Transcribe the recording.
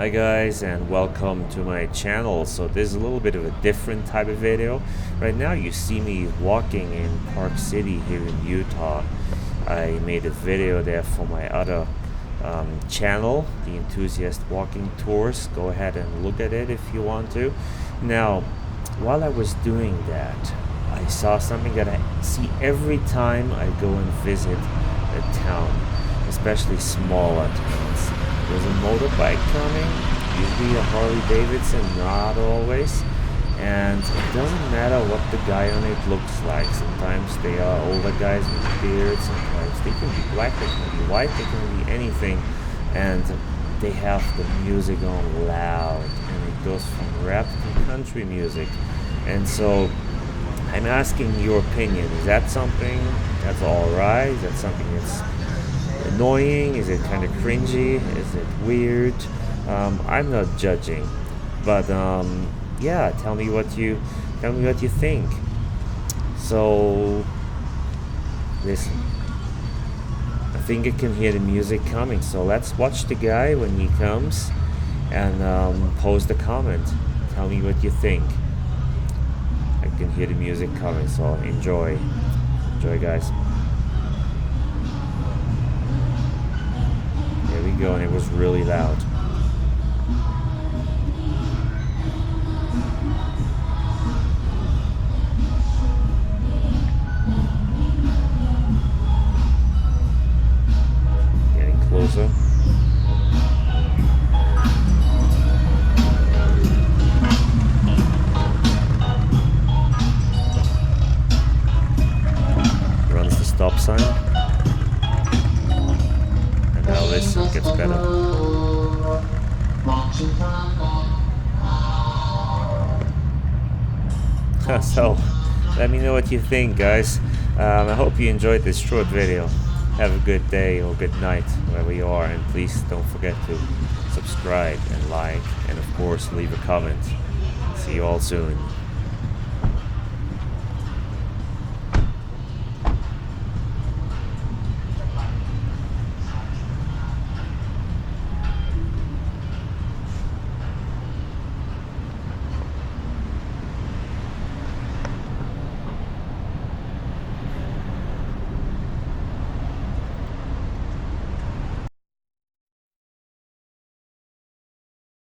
Hi guys, and welcome to my channel. So this is a little bit of a different type of video. Right now you see me walking in Park City here in Utah. I made a video there for my other channel, the Enthusiast Walking Tours. Go ahead and look at it if you want to. Now, while I was doing that, I saw something that I see every time I go and visit a town, especially smaller towns. There's a motorbike coming, usually a Harley Davidson, not always, and it doesn't matter what the guy on it looks like. Sometimes they are older guys with beards, sometimes they can be black, they can be white, they can be anything, and they have the music on loud, and it goes from rap to country music. And so I'm asking your opinion. Is that something that's alright? Is that something that's annoying? Is it kind of cringy? Is it weird? I'm not judging, but yeah, tell me what you think. So listen, I think I can hear the music coming, so let's watch the guy when he comes and post a comment. Tell me what you think. I can hear the music coming, so enjoy guys. There we go, and it was really loud. Getting closer. Runs the stop sign. Now this gets better. So, let me know what you think, guys. I hope you enjoyed this short video. Have a good day or good night, wherever you are, and please don't forget to subscribe and like, and of course leave a comment. See you all soon.